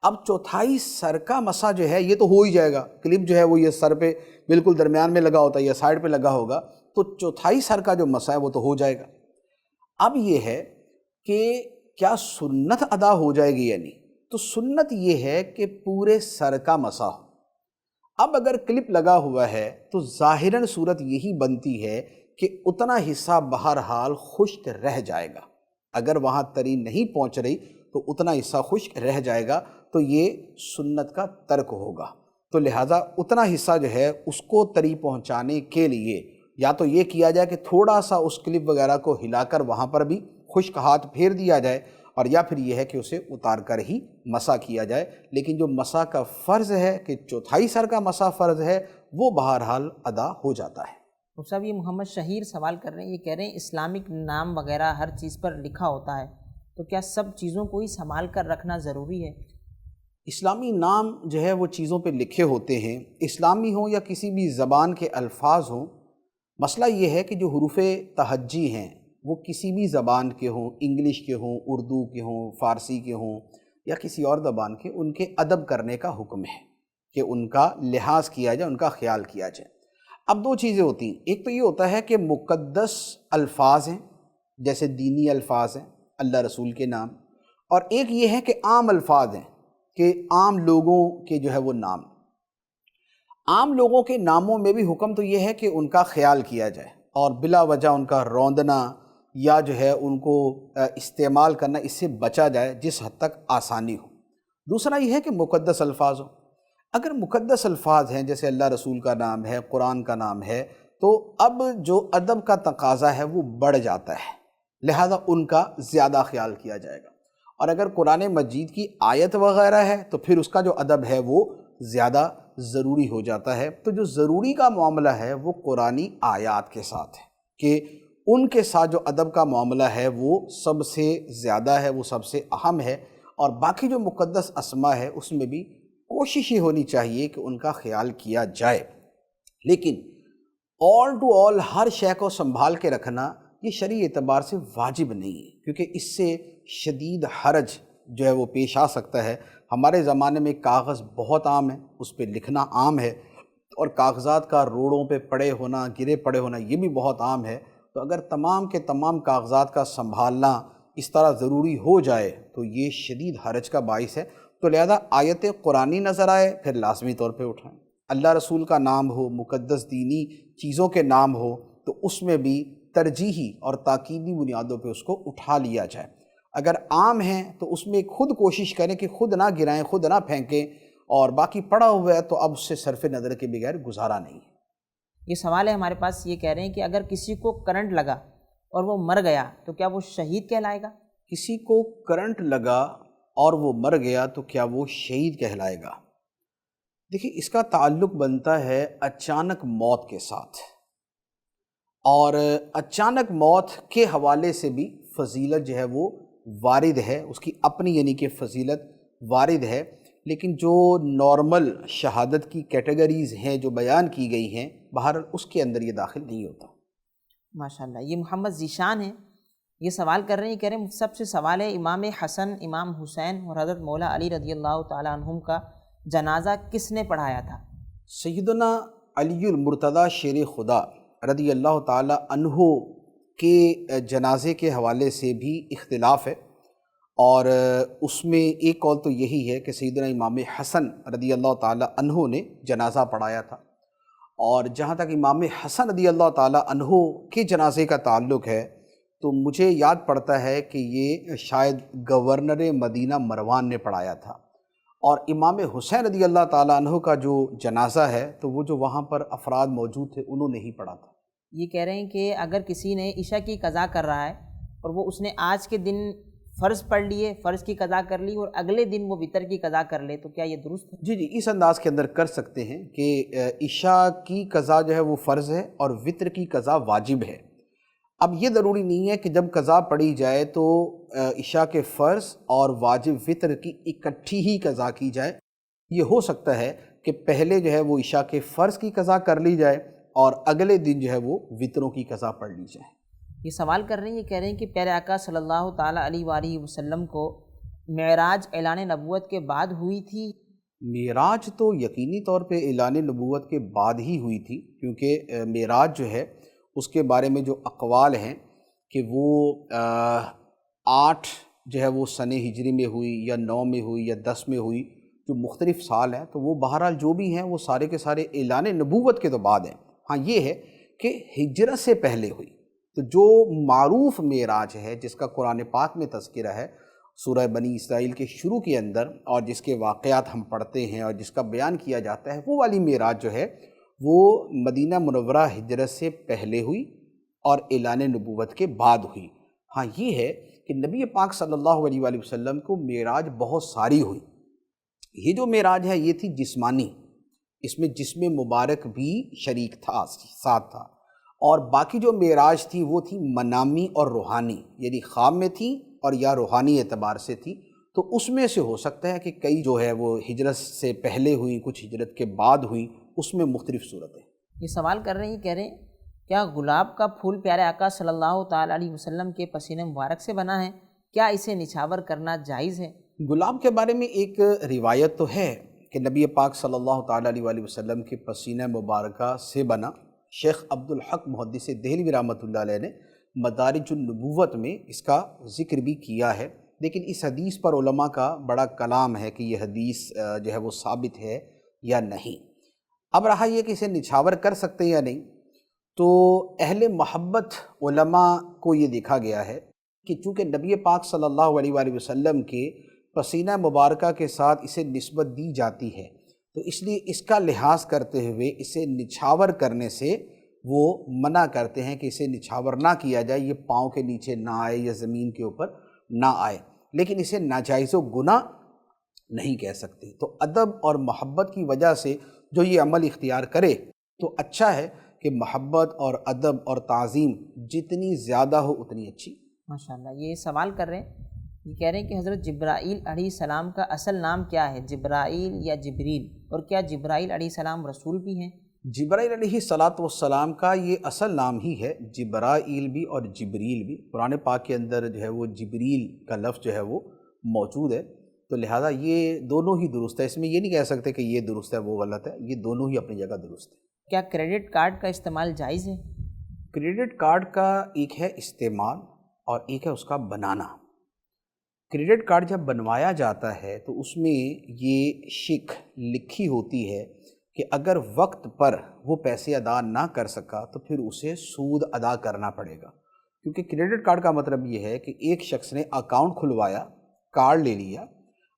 اب چوتھائی سر کا مسح جو ہے یہ تو ہو ہی جائے گا، کلپ جو ہے وہ یہ سر پہ بالکل درمیان میں لگا ہوتا ہے یا سائڈ پہ لگا ہوگا، تو چوتھائی سر کا جو مسح ہے وہ تو ہو جائے گا۔ اب یہ ہے کہ کیا سنت ادا ہو جائے گی یا نہیں؟ تو سنت یہ ہے کہ پورے سر کا مسح ہو۔ اب اگر کلپ لگا ہوا ہے تو ظاہراً صورت یہی بنتی ہے کہ اتنا حصہ بہرحال خشک رہ جائے گا، اگر وہاں تری نہیں پہنچ رہی تو اتنا حصہ خشک رہ جائے گا، تو یہ سنت کا ترک ہوگا۔ تو لہٰذا اتنا حصہ جو ہے اس کو تری پہنچانے کے لیے یا تو یہ کیا جائے کہ تھوڑا سا اس کلپ وغیرہ کو ہلا کر وہاں پر بھی خشک ہاتھ پھیر دیا جائے، اور یا پھر یہ ہے کہ اسے اتار کر ہی مسح کیا جائے۔ لیکن جو مسح کا فرض ہے کہ چوتھائی سر کا مسح فرض ہے وہ بہرحال ادا ہو جاتا ہے۔ تو صاحب یہ محمد شہیر سوال کر رہے ہیں، یہ کہہ رہے ہیں اسلامک نام وغیرہ ہر چیز پر لکھا ہوتا ہے، تو کیا سب چیزوں کو ہی سنبھال کر رکھنا ضروری ہے؟ اسلامی نام جو ہے وہ چیزوں پہ لکھے ہوتے ہیں، اسلامی ہوں یا کسی بھی زبان کے الفاظ ہوں۔ مسئلہ یہ ہے کہ جو حروف تہجی ہیں وہ کسی بھی زبان کے ہوں، انگلش کے ہوں، اردو کے ہوں، فارسی کے ہوں یا کسی اور زبان کے، ان کے ادب کرنے کا حکم ہے کہ ان کا لحاظ کیا جائے، ان کا خیال کیا جائے۔ اب دو چیزیں ہوتی ہیں، ایک تو یہ ہوتا ہے کہ مقدس الفاظ ہیں جیسے دینی الفاظ ہیں، اللہ رسول کے نام، اور ایک یہ ہے کہ عام الفاظ ہیں کہ عام لوگوں کے جو ہے وہ نام۔ عام لوگوں کے ناموں میں بھی حکم تو یہ ہے کہ ان کا خیال کیا جائے اور بلا وجہ ان کا روندنا یا جو ہے ان کو استعمال کرنا اس سے بچا جائے جس حد تک آسانی ہو۔ دوسرا یہ ہے کہ مقدس الفاظ ہوں۔ اگر مقدس الفاظ ہیں جیسے اللہ رسول کا نام ہے، قرآن کا نام ہے، تو اب جو ادب کا تقاضا ہے وہ بڑھ جاتا ہے، لہذا ان کا زیادہ خیال کیا جائے گا۔ اور اگر قرآن مجید کی آیت وغیرہ ہے تو پھر اس کا جو ادب ہے وہ زیادہ ضروری ہو جاتا ہے۔ تو جو ضروری کا معاملہ ہے وہ قرآنی آیات کے ساتھ ہے کہ ان کے ساتھ جو ادب کا معاملہ ہے وہ سب سے زیادہ ہے، وہ سب سے اہم ہے، اور باقی جو مقدس اسماء ہے اس میں بھی کوشش ہی ہونی چاہیے کہ ان کا خیال کیا جائے۔ لیکن آل ٹو آل ہر شے کو سنبھال کے رکھنا یہ شرعی اعتبار سے واجب نہیں ہے، کیونکہ اس سے شدید حرج جو ہے وہ پیش آ سکتا ہے۔ ہمارے زمانے میں کاغذ بہت عام ہے، اس پہ لکھنا عام ہے، اور کاغذات کا روڑوں پہ پڑے ہونا، گرے پڑے ہونا یہ بھی بہت عام ہے۔ تو اگر تمام کے تمام کاغذات کا سنبھالنا اس طرح ضروری ہو جائے تو یہ شدید حرج کا باعث ہے۔ تو لہذا آیت قرآنی نظر آئے پھر لازمی طور پہ اٹھائیں، اللہ رسول کا نام ہو، مقدس دینی چیزوں کے نام ہو تو اس میں بھی ترجیحی اور تاکیدی بنیادوں پہ اس کو اٹھا لیا جائے۔ اگر عام ہیں تو اس میں خود کوشش کریں کہ خود نہ گرائیں، خود نہ پھینکیں، اور باقی پڑا ہوا ہے تو اب اس سے صرف نظر کے بغیر گزارا نہیں ہے۔ یہ سوال ہے ہمارے پاس، یہ کہہ رہے ہیں کہ اگر کسی کو کرنٹ لگا اور وہ مر گیا تو کیا وہ شہید کہلائے گا؟ کسی کو کرنٹ لگا اور وہ مر گیا تو کیا وہ شہید کہلائے گا؟ دیکھیں اس کا تعلق بنتا ہے اچانک موت کے ساتھ، اور اچانک موت کے حوالے سے بھی فضیلت جو ہے وہ وارد ہے، اس کی اپنی یعنی کہ فضیلت وارد ہے، لیکن جو نارمل شہادت کی کیٹیگریز ہیں جو بیان کی گئی ہیں بہرحال اس کے اندر یہ داخل نہیں ہوتا۔ ماشاءاللہ۔ یہ محمد ذیشان ہیں، یہ سوال کر رہے ہیں، کہہ رہے ہیں سب سے سوال ہے امام حسن، امام حسین اور حضرت مولا علی رضی اللہ تعالیٰ عنہم کا جنازہ کس نے پڑھایا تھا؟ سیدنا علی المرتضیٰ شیر خدا رضی اللہ تعالی عنہ کے جنازے کے حوالے سے بھی اختلاف ہے، اور اس میں ایک قول تو یہی ہے کہ سیدنا امام حسن رضی اللہ تعالی عنہ نے جنازہ پڑھایا تھا، اور جہاں تک امام حسن رضی اللہ تعالی عنہ کے جنازے کا تعلق ہے تو مجھے یاد پڑتا ہے کہ یہ شاید گورنر مدینہ مروان نے پڑھایا تھا، اور امام حسین رضی اللہ تعالیٰ عنہ کا جو جنازہ ہے تو وہ جو وہاں پر افراد موجود تھے انہوں نے ہی پڑھا تھا۔ یہ کہہ رہے ہیں کہ اگر کسی نے عشاء کی قضا کر رہا ہے اور وہ اس نے آج کے دن فرض پڑھ لیے، فرض کی قضا کر لی، اور اگلے دن وہ وتر کی قضا کر لے تو کیا یہ درست ہے؟ جی اس انداز کے اندر کر سکتے ہیں کہ عشاء کی قضا جو ہے وہ فرض ہے اور وتر کی قضا واجب ہے۔ اب یہ ضروری نہیں ہے کہ جب قضا پڑھی جائے تو عشاء کے فرض اور واجب وتر کی اکٹھی ہی قضا کی جائے۔ یہ ہو سکتا ہے کہ پہلے جو ہے وہ عشاء کے فرض کی قضا کر لی جائے اور اگلے دن جو ہے وہ وتروں کی قضا پڑھ لی جائے۔ یہ سوال کر رہے ہیں، یہ کہہ رہے ہیں کہ پیارے آقا صلی اللہ تعالیٰ علیہ وآلہ وسلم کو معراج اعلان نبوت کے بعد ہوئی تھی؟ معراج تو یقینی طور پہ اعلان نبوت کے بعد ہی ہوئی تھی، کیونکہ معراج جو ہے اس کے بارے میں جو اقوال ہیں کہ وہ 8 جو ہے وہ سنہ ہجری میں ہوئی یا 9 میں ہوئی یا 10 میں ہوئی، جو مختلف سال ہیں، تو وہ بہرحال جو بھی ہیں وہ سارے کے سارے اعلان نبوت کے تو بعد ہیں۔ ہاں یہ ہے کہ ہجرت سے پہلے ہوئی، تو جو معروف معراج ہے جس کا قرآن پاک میں تذکرہ ہے سورہ بنی اسرائیل کے شروع کے اندر، اور جس کے واقعات ہم پڑھتے ہیں اور جس کا بیان کیا جاتا ہے، وہ والی معراج جو ہے وہ مدینہ منورہ ہجرت سے پہلے ہوئی اور اعلان نبوت کے بعد ہوئی۔ ہاں یہ ہے کہ نبی پاک صلی اللہ علیہ وآلہ وسلم کو معراج بہت ساری ہوئی۔ یہ جو معراج ہے یہ تھی جسمانی، اس میں جسم مبارک بھی شریک تھا، ساتھ تھا، اور باقی جو معراج تھی وہ تھی منامی اور روحانی، یعنی خواب میں تھی اور یا روحانی اعتبار سے تھی۔ تو اس میں سے ہو سکتا ہے کہ کئی جو ہے وہ ہجرت سے پہلے ہوئی، کچھ ہجرت کے بعد ہوئی، اس میں مختلف صورتیں۔ یہ سوال کر رہے ہیں، کہہ رہے ہیں کیا گلاب کا پھول پیارے آقا صلی اللہ تعالیٰ علیہ وسلم کے پسینہ مبارک سے بنا ہے؟ کیا اسے نچھاور کرنا جائز ہے؟ گلاب کے بارے میں ایک روایت تو ہے کہ نبی پاک صلی اللہ تعالیٰ علیہ وآلہ وسلم کے پسینہ مبارکہ سے بنا۔ شیخ عبدالحق محدث دہلوی رحمۃ اللہ علیہ نے مدارج النبوت میں اس کا ذکر بھی کیا ہے، لیکن اس حدیث پر علماء کا بڑا کلام ہے کہ یہ حدیث جو ہے وہ ثابت ہے یا نہیں۔ اب رہا یہ کہ اسے نچھاور کر سکتے ہیں یا نہیں، تو اہل محبت علماء کو یہ دیکھا گیا ہے کہ چونکہ نبی پاک صلی اللہ علیہ وآلہ وسلم کے پسینہ مبارکہ کے ساتھ اسے نسبت دی جاتی ہے، تو اس لیے اس کا لحاظ کرتے ہوئے اسے نچھاور کرنے سے وہ منع کرتے ہیں کہ اسے نچھاور نہ کیا جائے، یہ پاؤں کے نیچے نہ آئے یا زمین کے اوپر نہ آئے، لیکن اسے ناجائز و گناہ نہیں کہہ سکتے۔ تو ادب اور محبت کی وجہ سے جو یہ عمل اختیار کرے تو اچھا ہے کہ محبت اور ادب اور تعظیم جتنی زیادہ ہو اتنی اچھی۔ ماشاءاللہ۔ یہ سوال کر رہے ہیں، یہ کہہ رہے ہیں کہ حضرت جبرائیل علیہ السلام کا اصل نام کیا ہے، جبرائیل یا جبریل، اور کیا جبرائیل علیہ السلام رسول بھی ہیں؟ جبرائیل علیہ السلام کا یہ اصل نام ہی ہے، جبرائیل بھی اور جبریل بھی۔ قرآن پاک کے اندر جو ہے وہ جبریل کا لفظ جو ہے وہ موجود ہے، تو لہٰذا یہ دونوں ہی درست ہے۔ اس میں یہ نہیں کہہ سکتے کہ یہ درست ہے وہ غلط ہے، یہ دونوں ہی اپنی جگہ درست ہے۔ کیا کریڈٹ کارڈ کا استعمال جائز ہے؟ کریڈٹ کارڈ کا ایک ہے استعمال اور ایک ہے اس کا بنانا۔ کریڈٹ کارڈ جب بنوایا جاتا ہے تو اس میں یہ شک لکھی ہوتی ہے کہ اگر وقت پر وہ پیسے ادا نہ کر سکا تو پھر اسے سود ادا کرنا پڑے گا، کیونکہ کریڈٹ کارڈ کا مطلب یہ ہے کہ ایک شخص نے اکاؤنٹ کھلوایا، کارڈ لے لیا،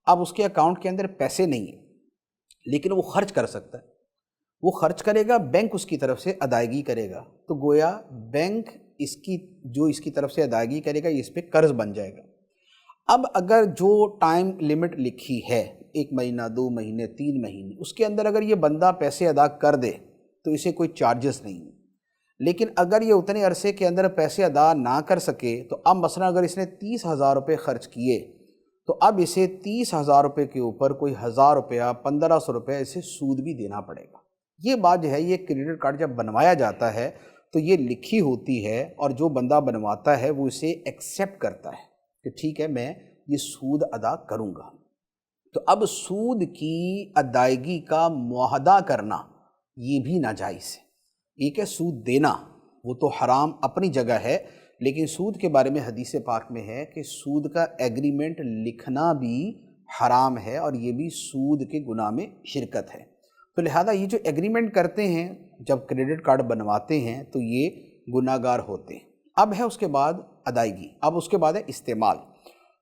اب اس کے اکاؤنٹ کے اندر پیسے نہیں ہیں لیکن وہ خرچ کر سکتا ہے، وہ خرچ کرے گا، بینک اس کی طرف سے ادائیگی کرے گا، تو گویا بینک اس کی طرف سے ادائیگی کرے گا، اس پہ قرض بن جائے گا۔ اب اگر جو ٹائم لمٹ لکھی ہے 1 مہینہ 2 مہینے 3 مہینے، اس کے اندر اگر یہ بندہ پیسے ادا کر دے تو اسے کوئی چارجز نہیں، لیکن اگر یہ اتنے عرصے کے اندر پیسے ادا نہ کر سکے تو اب مثلا اگر اس نے 30,000 روپے خرچ کیے تو اب اسے 30,000 روپے کے اوپر کوئی 1,000 روپیہ 1,500 روپے اسے سود بھی دینا پڑے گا۔ یہ بات جو ہے، یہ کریڈٹ کارڈ جب بنوایا جاتا ہے تو یہ لکھی ہوتی ہے، اور جو بندہ بنواتا ہے وہ اسے ایکسیپٹ کرتا ہے کہ ٹھیک ہے میں یہ سود ادا کروں گا۔ تو اب سود کی ادائیگی کا معاہدہ کرنا یہ بھی ناجائز ہے۔ ایک ہے سود دینا، وہ تو حرام اپنی جگہ ہے، لیکن سود کے بارے میں حدیث پاک میں ہے کہ سود کا ایگریمنٹ لکھنا بھی حرام ہے، اور یہ بھی سود کے گناہ میں شرکت ہے۔ تو لہذا یہ جو ایگریمنٹ کرتے ہیں جب کریڈٹ کارڈ بنواتے ہیں تو یہ گناہ گار ہوتے ہیں۔ اب ہے اس کے بعد ادائیگی، اب اس کے بعد ہے استعمال۔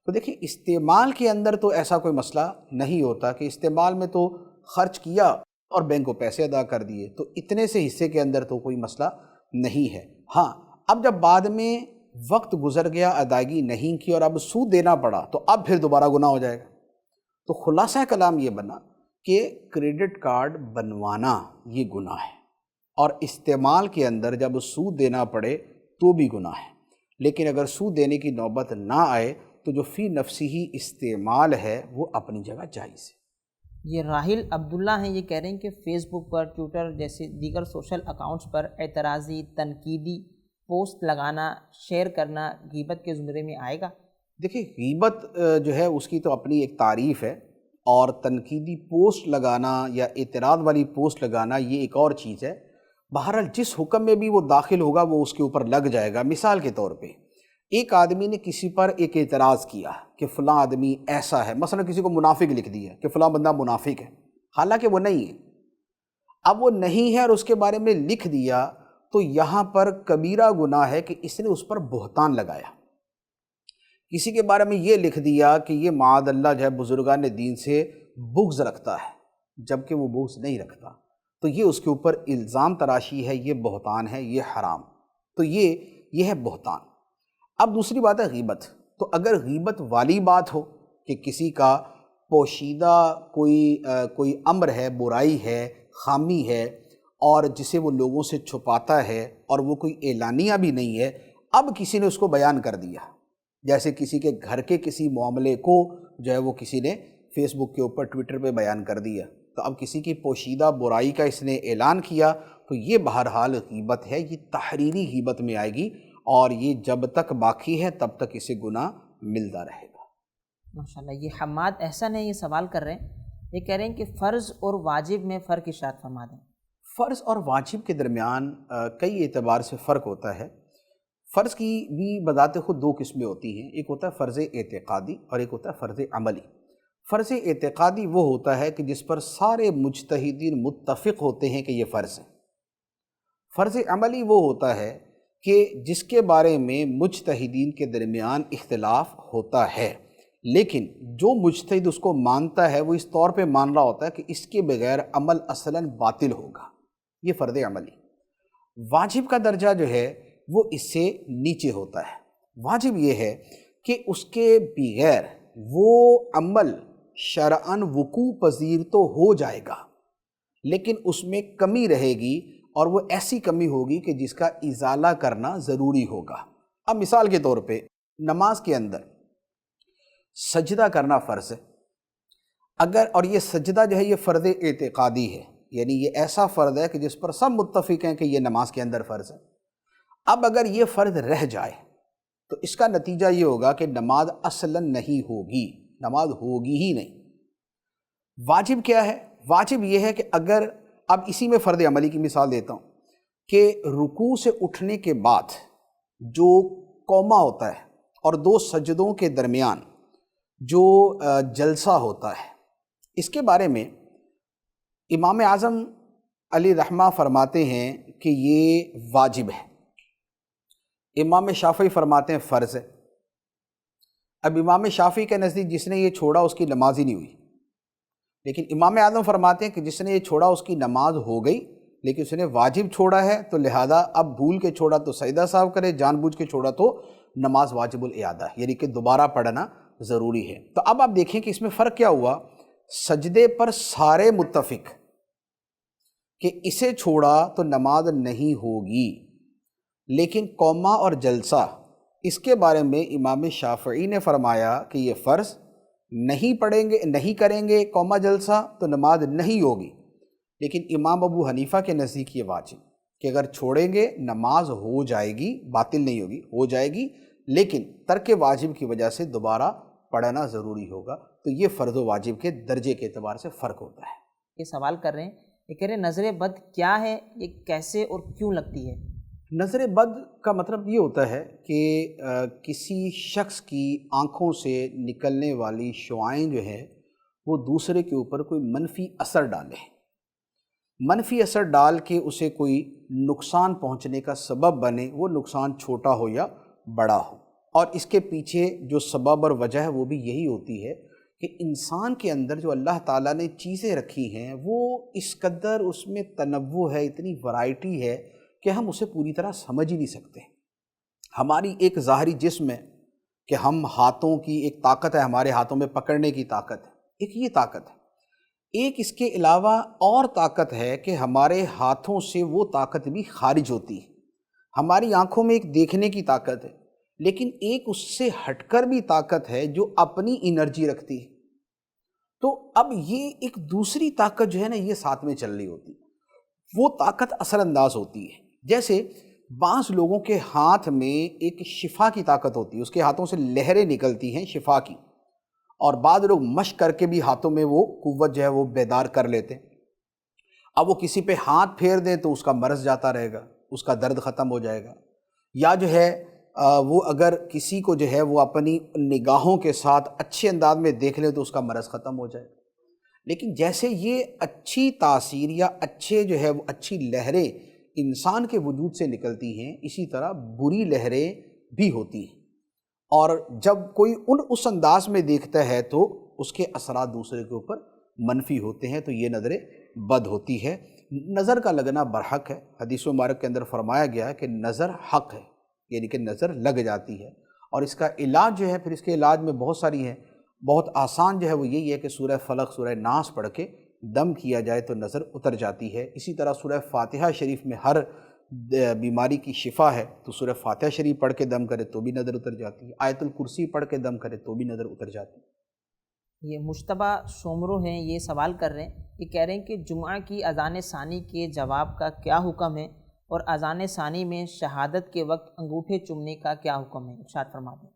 تو دیکھیں استعمال کے اندر تو ایسا کوئی مسئلہ نہیں ہوتا کہ استعمال میں تو خرچ کیا اور بینک کو پیسے ادا کر دیے، تو اتنے سے حصے کے اندر تو کوئی مسئلہ نہیں ہے۔ ہاں، اب جب بعد میں وقت گزر گیا، ادائیگی نہیں کی اور اب سود دینا پڑا، تو اب پھر دوبارہ گناہ ہو جائے گا۔ تو خلاصہ کلام یہ بنا کہ کریڈٹ کارڈ بنوانا یہ گناہ ہے، اور استعمال کے اندر جب سود دینا پڑے تو بھی گناہ ہے۔ لیکن اگر سود دینے کی نوبت نہ آئے تو جو فی نفسی ہی استعمال ہے وہ اپنی جگہ جائز ہے۔ یہ راحل عبداللہ ہیں، یہ کہہ رہے ہیں کہ فیس بک پر، ٹویٹر جیسے دیگر سوشل اکاؤنٹس پر اعتراضی تنقیدی پوسٹ لگانا، شیئر کرنا غیبت کے زمرے میں آئے گا؟ دیکھیں غیبت جو ہے اس کی تو اپنی ایک تعریف ہے، اور تنقیدی پوسٹ لگانا یا اعتراض والی پوسٹ لگانا یہ ایک اور چیز ہے۔ بہرحال جس حکم میں بھی وہ داخل ہوگا وہ اس کے اوپر لگ جائے گا۔ مثال کے طور پہ ایک آدمی نے کسی پر ایک اعتراض کیا کہ فلاں آدمی ایسا ہے، مثلا کسی کو منافق لکھ دیا کہ فلاں بندہ منافق ہے، حالانکہ وہ نہیں ہے۔ اب وہ نہیں ہے اور اس کے بارے میں لکھ دیا، تو یہاں پر کبیرہ گناہ ہے کہ اس نے اس پر بہتان لگایا۔ کسی کے بارے میں یہ لکھ دیا کہ یہ معاذ اللہ جو ہے بزرگان دین سے بغض رکھتا ہے، جبکہ وہ بغض نہیں رکھتا، تو یہ اس کے اوپر الزام تراشی ہے، یہ بہتان ہے، یہ حرام۔ تو یہ ہے بہتان۔ اب دوسری بات ہے غیبت۔ تو اگر غیبت والی بات ہو کہ کسی کا پوشیدہ کوئی امر ہے، برائی ہے، خامی ہے، اور جسے وہ لوگوں سے چھپاتا ہے، اور وہ کوئی اعلانیہ بھی نہیں ہے، اب کسی نے اس کو بیان کر دیا، جیسے کسی کے گھر کے کسی معاملے کو جو ہے وہ کسی نے فیس بک کے اوپر، ٹویٹر پہ بیان کر دیا، تو اب کسی کی پوشیدہ برائی کا اس نے اعلان کیا، تو یہ بہرحال غیبت ہے، یہ تحریری غیبت میں آئے گی، اور یہ جب تک باقی ہے تب تک اسے گناہ ملتا رہے گا۔ ماشاءاللہ۔ یہ حماد احسن ہے، یہ سوال کر رہے ہیں، یہ کہہ رہے ہیں کہ فرض اور واجب میں فرق ارشاد فرما دیں۔ فرض اور واجب کے درمیان کئی اعتبار سے فرق ہوتا ہے۔ فرض کی بھی بذات خود دو قسمیں ہوتی ہیں، ایک ہوتا ہے فرض اعتقادی اور ایک ہوتا ہے فرض عملی۔ فرض اعتقادی وہ ہوتا ہے کہ جس پر سارے مجتہدین متفق ہوتے ہیں کہ یہ فرض ہے۔ فرض عملی وہ ہوتا ہے کہ جس کے بارے میں مجتہدین کے درمیان اختلاف ہوتا ہے، لیکن جو مجتہد اس کو مانتا ہے وہ اس طور پہ مان رہا ہوتا ہے کہ اس کے بغیر عمل اصلاً باطل ہوگا، یہ فرض عملی۔ واجب کا درجہ جو ہے وہ اس سے نیچے ہوتا ہے۔ واجب یہ ہے کہ اس کے بغیر وہ عمل شرعاً وقوع پذیر تو ہو جائے گا، لیکن اس میں کمی رہے گی، اور وہ ایسی کمی ہوگی کہ جس کا ازالہ کرنا ضروری ہوگا۔ اب مثال کے طور پہ نماز کے اندر سجدہ کرنا فرض ہے، اور یہ سجدہ جو ہے یہ فرض اعتقادی ہے، یعنی یہ ایسا فرض ہے کہ جس پر سب متفق ہیں کہ یہ نماز کے اندر فرض ہے۔ اب اگر یہ فرض رہ جائے تو اس کا نتیجہ یہ ہوگا کہ نماز اصلاً نہیں ہوگی، نماز ہوگی ہی نہیں۔ واجب کیا ہے؟ واجب یہ ہے کہ اگر، اب اسی میں فرض عملی کی مثال دیتا ہوں، کہ رکوع سے اٹھنے کے بعد جو قوما ہوتا ہے اور دو سجدوں کے درمیان جو جلسہ ہوتا ہے، اس کے بارے میں امام اعظم علی رحمہ فرماتے ہیں کہ یہ واجب ہے، امام شافعی فرماتے ہیں فرض ہے۔ اب امام شافعی کے نزدیک جس نے یہ چھوڑا اس کی نماز ہی نہیں ہوئی، لیکن امام اعظم فرماتے ہیں کہ جس نے یہ چھوڑا اس کی نماز ہو گئی، لیکن اس نے واجب چھوڑا ہے، تو لہذا اب بھول کے چھوڑا تو سجدہ صاحب کرے، جان بوجھ کے چھوڑا تو نماز واجب الاعادہ، یعنی کہ دوبارہ پڑھنا ضروری ہے۔ تو اب آپ دیکھیں کہ اس میں فرق کیا ہوا۔ سجدے پر سارے متفق کہ اسے چھوڑا تو نماز نہیں ہوگی، لیکن قوما اور جلسہ اس کے بارے میں امام شافعی نے فرمایا کہ یہ فرض نہیں پڑھیں گے، نہیں کریں گے قوما جلسہ تو نماز نہیں ہوگی، لیکن امام ابو حنیفہ کے نزدیک یہ واجب کہ اگر چھوڑیں گے نماز ہو جائے گی، باطل نہیں ہوگی، ہو جائے گی، لیکن ترک واجب کی وجہ سے دوبارہ پڑھنا ضروری ہوگا۔ تو یہ فرض و واجب کے درجے کے اعتبار سے فرق ہوتا ہے۔ یہ سوال کر رہے ہیں یہ کہہ رہے نظر بد کیا ہے، یہ کیسے اور کیوں لگتی ہے؟ نظر بد کا مطلب یہ ہوتا ہے کہ کسی شخص کی آنکھوں سے نکلنے والی شعاعیں جو ہے وہ دوسرے کے اوپر کوئی منفی اثر ڈالے، منفی اثر ڈال کے اسے کوئی نقصان پہنچنے کا سبب بنے، وہ نقصان چھوٹا ہو یا بڑا ہو۔ اور اس کے پیچھے جو سبب اور وجہ ہے وہ بھی یہی ہوتی ہے کہ انسان کے اندر جو اللہ تعالیٰ نے چیزیں رکھی ہیں وہ اس قدر اس میں تنوع ہے، اتنی ورائٹی ہے کہ ہم اسے پوری طرح سمجھ ہی نہیں سکتے۔ ہماری ایک ظاہری جسم ہے کہ ہم ہاتھوں کی ایک طاقت ہے، ہمارے ہاتھوں میں پکڑنے کی طاقت ہے، ایک یہ طاقت ہے۔ ایک اس کے علاوہ اور طاقت ہے کہ ہمارے ہاتھوں سے وہ طاقت بھی خارج ہوتی ہے۔ ہماری آنکھوں میں ایک دیکھنے کی طاقت ہے، لیکن ایک اس سے ہٹ کر بھی طاقت ہے جو اپنی انرجی رکھتی ہے۔ تو اب یہ ایک دوسری طاقت جو ہے نا، یہ ساتھ میں چل رہی ہوتی ہے، وہ طاقت اثر انداز ہوتی ہے۔ جیسے بعض لوگوں کے ہاتھ میں ایک شفا کی طاقت ہوتی ہے، اس کے ہاتھوں سے لہریں نکلتی ہیں شفا کی، اور بعض لوگ مشق کر کے بھی ہاتھوں میں وہ قوت جو ہے وہ بیدار کر لیتے ہیں۔ اب وہ کسی پہ ہاتھ پھیر دیں تو اس کا مرض جاتا رہے گا، اس کا درد ختم ہو جائے گا، یا جو ہے وہ اگر کسی کو جو ہے وہ اپنی نگاہوں کے ساتھ اچھے انداز میں دیکھ لیں تو اس کا مرض ختم ہو جائے گا۔ لیکن جیسے یہ اچھی تاثیر یا اچھے جو ہے وہ اچھی لہریں انسان کے وجود سے نکلتی ہیں، اسی طرح بری لہریں بھی ہوتی ہیں، اور جب کوئی اس انداز میں دیکھتا ہے تو اس کے اثرات دوسرے کے اوپر منفی ہوتے ہیں، تو یہ نظر بد ہوتی ہے۔ نظر کا لگنا برحق ہے، حدیث مبارک کے اندر فرمایا گیا ہے کہ نظر حق ہے، یعنی کہ نظر لگ جاتی ہے، اور اس کا علاج جو ہے، پھر اس کے علاج میں بہت ساری ہیں، بہت آسان جو ہے وہ یہی ہے کہ سورہ فلق سورہ ناس پڑھ کے دم کیا جائے تو نظر اتر جاتی ہے۔ اسی طرح سورہ فاتحہ شریف میں ہر بیماری کی شفا ہے، تو سورہ فاتحہ شریف پڑھ کے دم کرے تو بھی نظر اتر جاتی ہے، آیت الکرسی پڑھ کے دم کرے تو بھی نظر اتر جاتی ہے۔ یہ مشتبہ سومرو ہیں، یہ سوال کر رہے ہیں، یہ کہہ رہے ہیں کہ جمعہ کی اذان ثانی کے جواب کا کیا حکم ہے، اور اذان ثانی میں شہادت کے وقت انگوٹھے چومنے کا کیا حکم ہے، ارشاد فرما دیں۔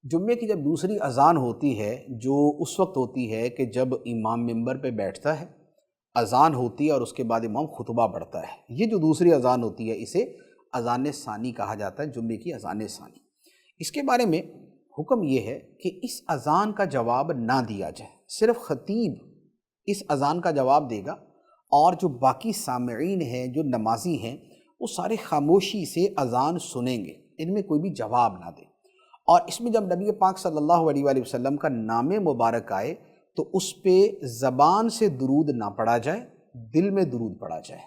جمعے کی جب دوسری اذان ہوتی ہے، جو اس وقت ہوتی ہے کہ جب امام ممبر پہ بیٹھتا ہے، اذان ہوتی ہے اور اس کے بعد امام خطبہ پڑھتا ہے، یہ جو دوسری اذان ہوتی ہے اسے اذان ثانی کہا جاتا ہے، جمعے کی اذان ثانی۔ اس کے بارے میں حکم یہ ہے کہ اس اذان کا جواب نہ دیا جائے، صرف خطیب اس اذان کا جواب دے گا، اور جو باقی سامعین ہیں، جو نمازی ہیں، وہ سارے خاموشی سے اذان سنیں گے، ان میں کوئی بھی جواب نہ دے۔ اور اس میں جب نبی پاک صلی اللہ علیہ وآلہ وسلم کا نام مبارک آئے تو اس پہ زبان سے درود نہ پڑھا جائے، دل میں درود پڑھا جائے،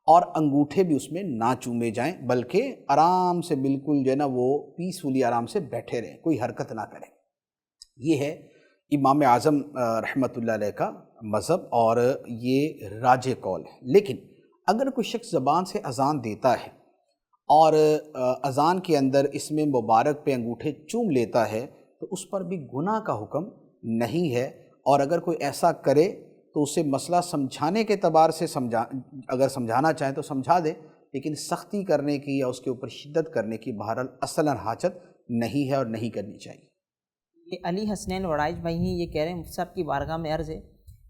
اور انگوٹھے بھی اس میں نہ چومے جائیں، بلکہ آرام سے بالکل جو ہے نا وہ پیسفلی آرام سے بیٹھے رہیں، کوئی حرکت نہ کریں۔ یہ ہے امام اعظم رحمۃ اللہ علیہ کا مذہب، اور یہ راجح قول ہے۔ لیکن اگر کوئی شخص زبان سے اذان دیتا ہے اور اذان کے اندر اس میں مبارک پہ انگوٹھے چوم لیتا ہے تو اس پر بھی گناہ کا حکم نہیں ہے، اور اگر کوئی ایسا کرے تو اسے مسئلہ سمجھانے کے اعتبار سے اگر سمجھانا چاہیں تو سمجھا دے، لیکن سختی کرنے کی یا اس کے اوپر شدت کرنے کی بہرحال اصلاً حاجت نہیں ہے اور نہیں کرنی چاہیے۔ یہ علی حسنین وڑائچ بھائی ہیں، یہ کہہ رہے ہیں مفتی صاحب کی بارگاہ میں عرض ہے،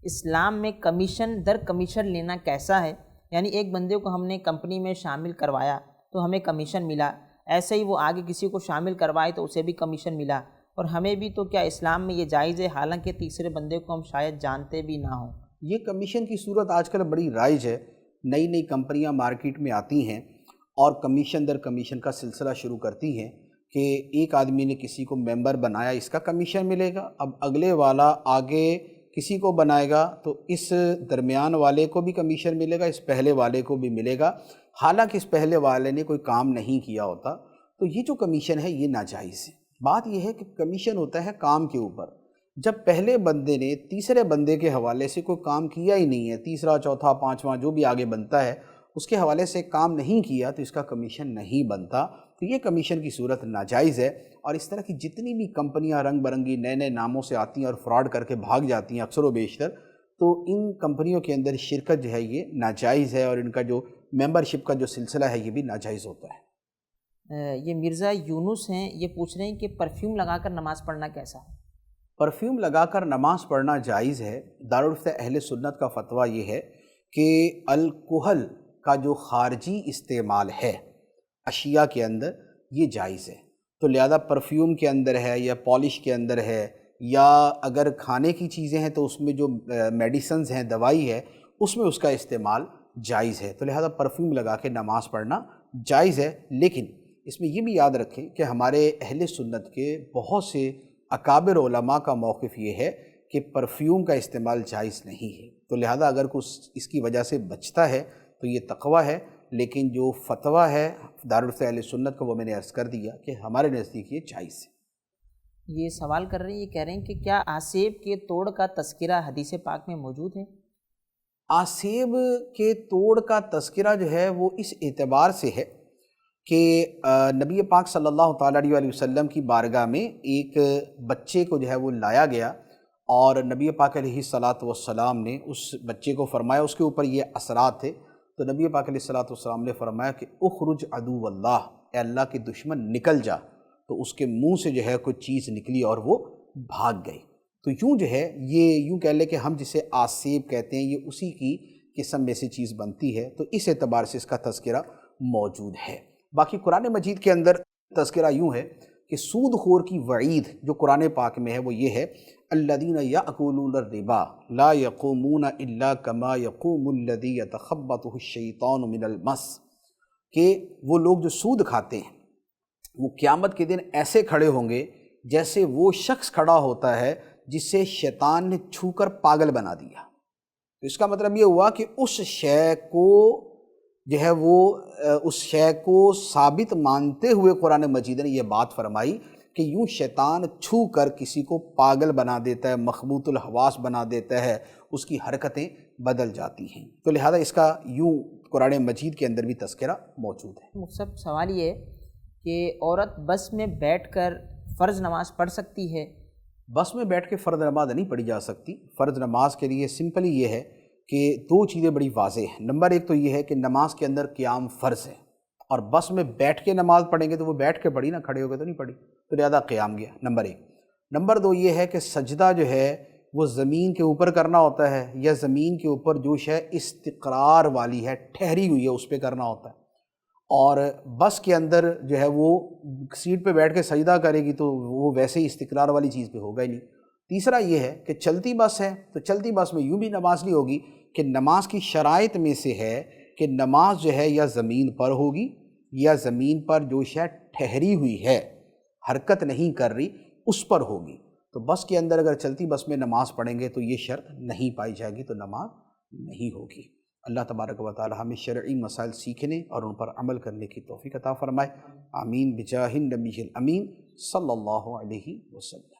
اسلام میں کمیشن در کمیشن لینا کیسا ہے؟ یعنی ایک بندے کو ہم نے کمپنی میں شامل کروایا تو ہمیں کمیشن ملا، ایسے ہی وہ آگے کسی کو شامل کروائے تو اسے بھی کمیشن ملا، اور ہمیں بھی، تو کیا اسلام میں یہ جائز ہے، حالانکہ تیسرے بندے کو ہم شاید جانتے بھی نہ ہوں؟ یہ کمیشن کی صورت آج کل بڑی رائج ہے، نئی نئی کمپنیاں مارکیٹ میں آتی ہیں اور کمیشن در کمیشن کا سلسلہ شروع کرتی ہیں کہ ایک آدمی نے کسی کو ممبر بنایا، اس کا کمیشن ملے گا، اب اگلے والا آگے کسی کو بنائے گا تو اس درمیان والے کو بھی کمیشن ملے گا، اس پہلے والے کو بھی ملے گا، حالانکہ اس پہلے والے نے کوئی کام نہیں کیا ہوتا۔ تو یہ جو کمیشن ہے یہ ناجائز ہے۔ بات یہ ہے کہ کمیشن ہوتا ہے کام کے اوپر، جب پہلے بندے نے تیسرے بندے کے حوالے سے کوئی کام کیا ہی نہیں ہے، تیسرا چوتھا پانچواں جو بھی آگے بنتا ہے اس کے حوالے سے کام نہیں کیا تو اس کا کمیشن نہیں بنتا، تو یہ کمیشن کی صورت ناجائز ہے۔ اور اس طرح کی جتنی بھی کمپنیاں رنگ برنگی نئے نئے ناموں سے آتی ہیں اور فراڈ کر کے بھاگ جاتی ہیں اکثر و بیشتر، تو ان کمپنیوں کے اندر شرکت جو ہے یہ ناجائز ہے، اور ان کا جو ممبرشپ کا جو سلسلہ ہے یہ بھی ناجائز ہوتا ہے۔ یہ مرزا یونس ہیں، یہ پوچھ رہے ہیں کہ پرفیوم لگا کر نماز پڑھنا کیسا ہے؟ پرفیوم لگا کر نماز پڑھنا جائز ہے۔ دارالفتہ اہل سنت کا فتویٰ یہ ہے کہ الکحل کا جو خارجی استعمال ہے اشیاء کے اندر یہ جائز ہے، تو لہذا پرفیوم کے اندر ہے یا پالش کے اندر ہے یا اگر کھانے کی چیزیں ہیں تو اس میں جو میڈیسنز ہیں، دوائی ہے، اس میں اس کا استعمال جائز ہے، تو لہذا پرفیوم لگا کے نماز پڑھنا جائز ہے۔ لیکن اس میں یہ بھی یاد رکھیں کہ ہمارے اہل سنت کے بہت سے اکابر علماء کا موقف یہ ہے کہ پرفیوم کا استعمال جائز نہیں ہے، تو لہذا اگر کوئی اس کی وجہ سے بچتا ہے تو یہ تقوی ہے، لیکن جو فتویٰ ہے دارالفتا اہل سنت کا وہ میں نے عرض کر دیا کہ ہمارے نزدیک یہ جائز ہے۔ یہ سوال کر رہے ہیں، یہ کہہ رہے ہیں کہ کیا آسیب کے توڑ کا تذکرہ حدیث پاک میں موجود ہے؟ آسیب کے توڑ کا تذکرہ جو ہے وہ اس اعتبار سے ہے کہ نبی پاک صلی اللہ تعالیٰ علیہ وسلم کی بارگاہ میں ایک بچے کو جو ہے وہ لایا گیا، اور نبی پاک علیہ الصلاۃ والسلام نے اس بچے کو فرمایا، اس کے اوپر یہ اثرات تھے، تو نبی پاک علیہ الصلاۃ والسلام نے فرمایا کہ اخرج عدو اللہ، اے اللہ کے دشمن نکل جا، تو اس کے منہ سے جو ہے کوئی چیز نکلی اور وہ بھاگ گئی۔ تو یوں جو ہے یہ یوں کہہ لیں کہ ہم جسے آسیب کہتے ہیں یہ اسی کی قسم میں سے چیز بنتی ہے، تو اس اعتبار سے اس کا تذکرہ موجود ہے۔ باقی قرآن مجید کے اندر تذکرہ یوں ہے کہ سود خور کی وعید جو قرآن پاک میں ہے وہ یہ ہے، الذین یأکلون الربا لا یقومون الا کما یقوم الذی یتخبطہ الشیطان من المس، کہ وہ لوگ جو سود کھاتے ہیں وہ قیامت کے دن ایسے کھڑے ہوں گے جیسے وہ شخص کھڑا ہوتا ہے جسے شیطان نے چھو کر پاگل بنا دیا۔ تو اس کا مطلب یہ ہوا کہ اس شے کو جو ہے وہ اس شے کو ثابت مانتے ہوئے قرآن مجید نے یہ بات فرمائی کہ یوں شیطان چھو کر کسی کو پاگل بنا دیتا ہے، مخبوط الحواس بنا دیتا ہے، اس کی حرکتیں بدل جاتی ہیں، تو لہذا اس کا یوں قرآن مجید کے اندر بھی تذکرہ موجود ہے۔ مقصد سوال یہ ہے کہ عورت بس میں بیٹھ کر فرض نماز پڑھ سکتی ہے؟ بس میں بیٹھ کے فرض نماز نہیں پڑھی جا سکتی۔ فرض نماز کے لیے سمپلی یہ ہے کہ دو چیزیں بڑی واضح ہیں۔ نمبر ایک تو یہ ہے کہ نماز کے اندر قیام فرض ہے، اور بس میں بیٹھ کے نماز پڑھیں گے تو وہ بیٹھ کے پڑھی نا، کھڑے ہو کے تو نہیں پڑھی، تو لہذا قیام گیا، نمبر ایک۔ نمبر دو یہ ہے کہ سجدہ جو ہے وہ زمین کے اوپر کرنا ہوتا ہے، یا زمین کے اوپر جو شے استقرار والی ہے، ٹھہری ہوئی ہے، اس پہ کرنا ہوتا ہے، اور بس کے اندر جو ہے وہ سیٹ پہ بیٹھ کے سجدہ کرے گی تو وہ ویسے ہی استقرار والی چیز پہ ہوگا ہی نہیں۔ تیسرا یہ ہے کہ چلتی بس ہے، تو چلتی بس میں یوں بھی نماز نہیں ہوگی کہ نماز کی شرائط میں سے ہے کہ نماز جو ہے یا زمین پر ہوگی یا زمین پر جو شے ٹھہری ہوئی ہے، حرکت نہیں کر رہی، اس پر ہوگی۔ تو بس کے اندر اگر چلتی بس میں نماز پڑھیں گے تو یہ شرط نہیں پائی جائے گی، تو نماز نہیں ہوگی۔ اللہ تبارک و تعالی ہمیں شرعی مسائل سیکھنے اور ان پر عمل کرنے کی توفیق عطا فرمائے، آمین بجاہ النبی الامین صلی اللہ علیہ وسلم۔